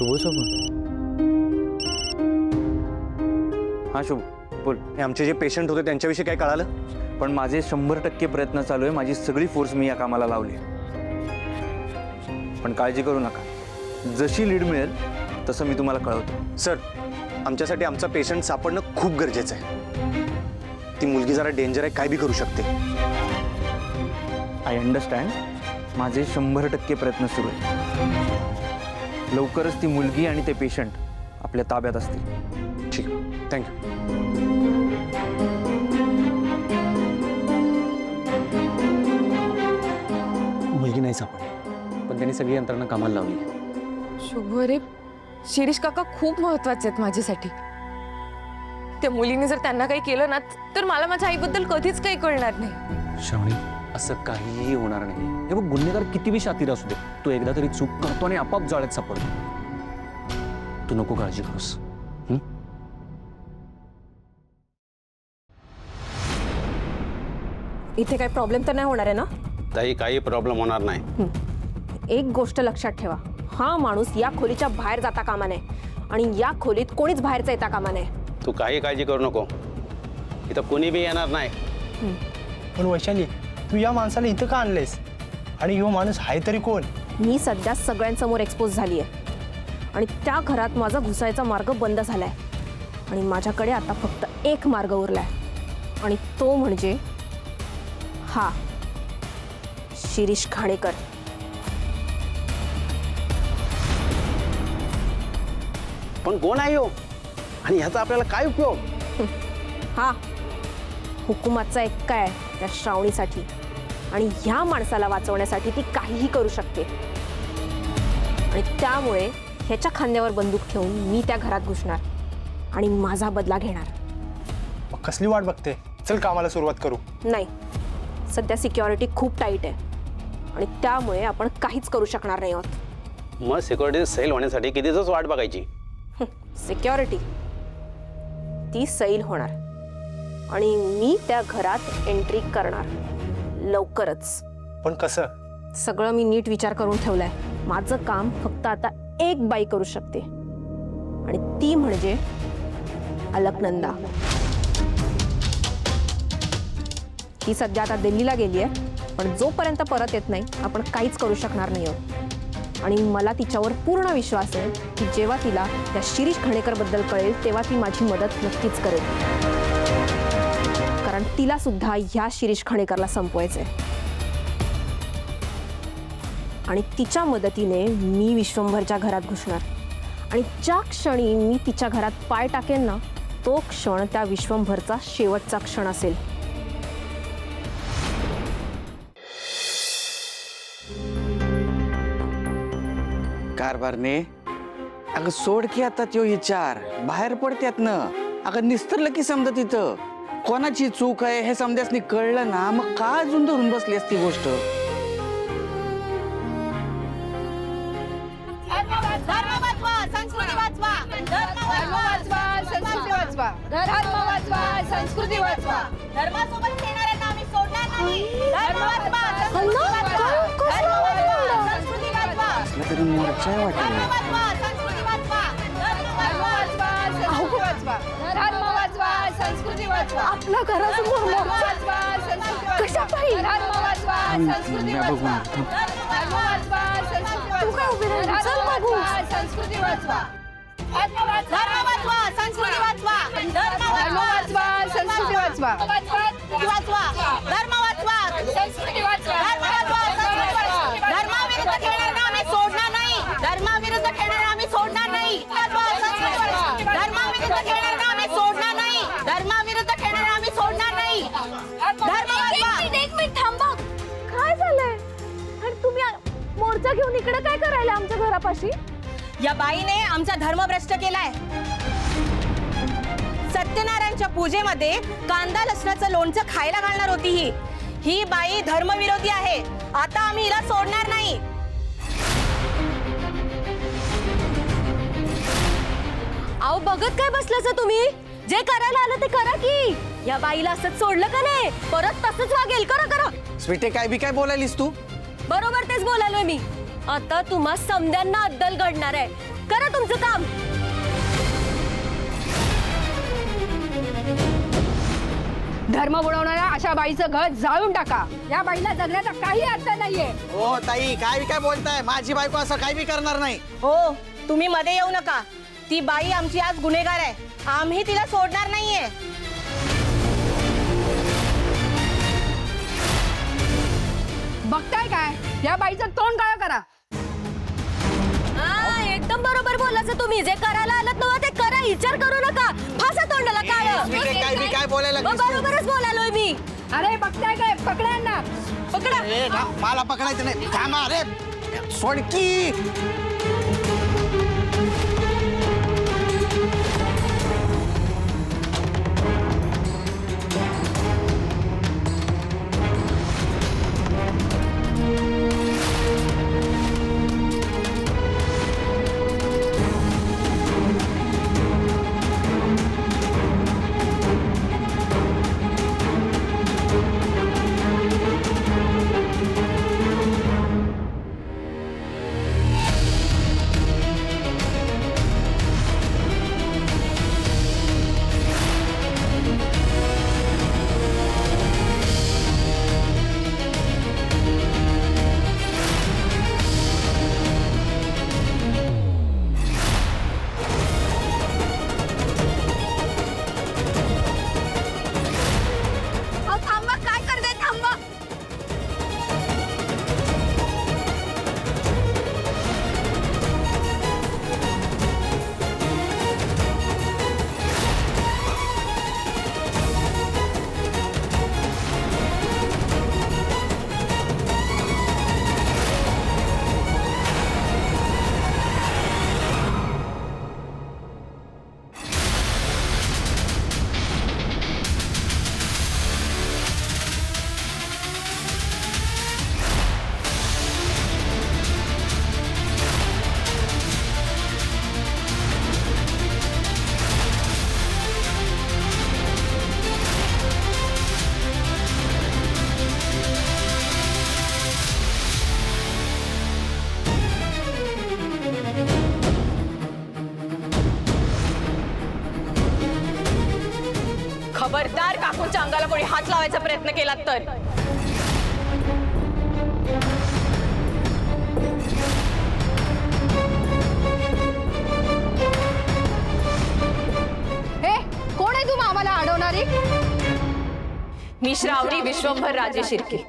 हो साबण. हां शुभ बोल. हे आमचे जे पेशंट होते त्यांच्याविषयी काय कळालं? पण माझे 100% प्रयत्न चालू आहे. माझी सगळी फोर्स मी या कामाला लावली. पण काळजी करू नका, जशी लीड मिळेल तसं मी तुम्हाला कळवतो. सर, आमच्यासाठी आमचा पेशंट सापडणं खूप गरजेचं आहे. ती मुलगी जरा डेंजर आहे, काय बी करू शकते. I understand. माझे 100% प्रयत्न सुरू आहेत. लवकरच ती मुलगी आणि ते पेशंट आपल्या ताब्यात असतील. ठीक, थँक्यू. मुलगी नाही सापडली, पण त्यांनी सगळी यंत्रणा कामाला लावली. शुभ रे, शिरीष काका खूप महत्वाचे आहेत माझ्यासाठी. त्या मुलीने जर त्यांना काही केलं ना तर मला माझ्या आईबद्दल कधीच काही कळणार नाही. श्रावणी, असं काहीही होणार नाही. हे बघ, गुन्हेगार किती बी शातीर असू दे, तो एकदा तरी चूक करतो आणि आपाप जाळ्यात सापडतो. तू नको काळजी करूस. इथे काही प्रॉब्लेम तर नाही होणार आहे ना? ताई, काही प्रॉब्लेम होणार नाही. एक गोष्ट लक्षात ठेवा, हा माणूस या खोलीच्या बाहेर जाता कामा नये आणि या खोलीत कोणीच बाहेरचा येता कामा नये. तू काही काळजी करू नको, इथं कोणी बी येणार नाही. पण वैशाली, तू या माणसाला इथं का आणलेस? आणि ह्यो माणूस आहे तरी कोण? मी सध्या सगळ्यांसमोर एक्सपोज झाली आहे आणि त्या घरात माझा घुसायचा मार्ग बंद झालाय आणि माझ्याकडे आता फक्त एक मार्ग उरलाय आणि तो म्हणजे हा, शिरीष घाणेकर. पण कोण आहे हो आणि ह्याचा आपल्याला काय उपयोग? हा हुकुमाचा एक काय त्या श्रावणीसाठी आणि ह्या माणसाला वाचवण्यासाठी ती काहीही करू शकते आणि त्यामुळे ह्याच्या खांद्यावर बंदूक ठेवून मी त्या घरात घुसणार आणि माझा बदला घेणार. मग कसली वाट बघते? चल कामाला सुरुवात करू. नाही, सध्या सिक्युरिटी खूप टाईट आहे आणि त्यामुळे आपण काहीच करू शकणार नाही आहोत. मग सिक्युरिटी सैल होण्यासाठी किती दिवस वाट बघायची? सिक्युरिटी ती सैल होणार आणि मी त्या घरात एंट्री करणार लवकरच. पण कसं? सगळं मी नीट विचार करून ठेवलंय. माझं काम फक्त आता एक बाई करू शकते आणि ती म्हणजे अलकनंदा. ही सध्या आता दिल्लीला गेली आहे, पण जोपर्यंत परत येत नाही आपण काहीच करू शकणार नाही आहोत. आणि मला तिच्यावर पूर्ण विश्वास आहे की जेव्हा तिला त्या शिरीष घाणेकर बद्दल कळेल तेव्हा ती माझी मदत नक्कीच करेल, कारण तिला सुद्धा ह्या शिरीष घाणेकरला संपवायचंय. आणि तिच्या मदतीने मी विश्वंभरच्या घरात घुसणार आणि ज्या क्षणी मी तिच्या घरात पाय टाकेन ना, तो क्षण त्या विश्वंभरचा शेवटचा क्षण असेल. कारभारने अगं सोड की आता त्यो विचार बाहेर पडत्यात ना. अगं निस्तरलं की समजा तिथं कोणाची चूक आहे हे समजासनी कळलं ना, मग का अजून धरून बसली असती गोष्ट? तरी मोर्चा आपल्या घरासमोर कशा पाहिजे? तू काय उभी राहिली? चल बघू. संस्कृती वाचवा, धर्म वाचवा, संस्कृती वाचवा, धर्म वाचवा, संस्कृती वाचवा, धर्म वाचवा, संस्कृती वाचवा, धर्माविरुद्ध खेळणाऱ्यांना आम्ही सोडणार नाही, धर्माविरुद्ध खेळणाऱ्यांना आम्ही सोडणार नाही, धर्माविरुद्ध खेळणाऱ्यांना आम्ही सोडणार नाही, धर्माविरुद्ध खेळणाऱ्यांना आम्ही सोडणार नाही. धर्म वाचवा. एक मिनिट थांबा. काय झालंय? आणि तुम्ही मोर्चा घेऊन इकडे काय करायला आमच्या घरापाशी? या बाईने आमचा धर्म भ्रष्ट केलाय. सत्यनारायणच्या पूजेमध्ये कांदा लसणाचं लोणचं खायला घालणार होती. ही बाई धर्मविरोधी आहे. आता आम्ही हिला सोडणार नाही. अहो बघत काय बसलासा तुम्ही? जे करायला आलं ते करा की. या बाईला असंच सोडलं का नाही? परत तसंच वागेल. करा करा. स्वीटे काय बी काय बोलायलीस तू? बरोबर तेच बोलालोय मी. आता तुम्हा समद्यांना अद्दल घडणार आहे. करा तुमचं काम. धर्म बुडवणाऱ्या अशा बाईचं घर जाळून टाका. या बाईला जगण्याचा काही अर्थ नाहीये. हो ताई, काय बोलताय? माझी बायको असं काही बी करणार नाही. हो, तुम्ही मध्ये येऊ नका. ती बाई आमची आज गुन्हेगार आहे. आम्ही तिला सोडणार नाहीये. बघताय काय, या बाईचं तोंड काळं करा. एकदम बरोबर बोलायचं तुम्ही. जे करायला आलात ना ते करा, विचार करू नका. फासा तोंडाला काय बोलायला लागलीस तू? बरोबरच बोलालोय मी. अरे बघताय काय, पकडा यांना. पकडा. मला पकडायचं नाही. थांबा रे, सोडकी. थांबा, काय करताय? थांबा. खबरदार, काकूच्या अंगाला कोणी हात लावायचा प्रयत्न केला तर. हे कोण आहे, तू आम्हाला अडवणारी? मी श्रावणी विश्वंभर राजे शिर्के.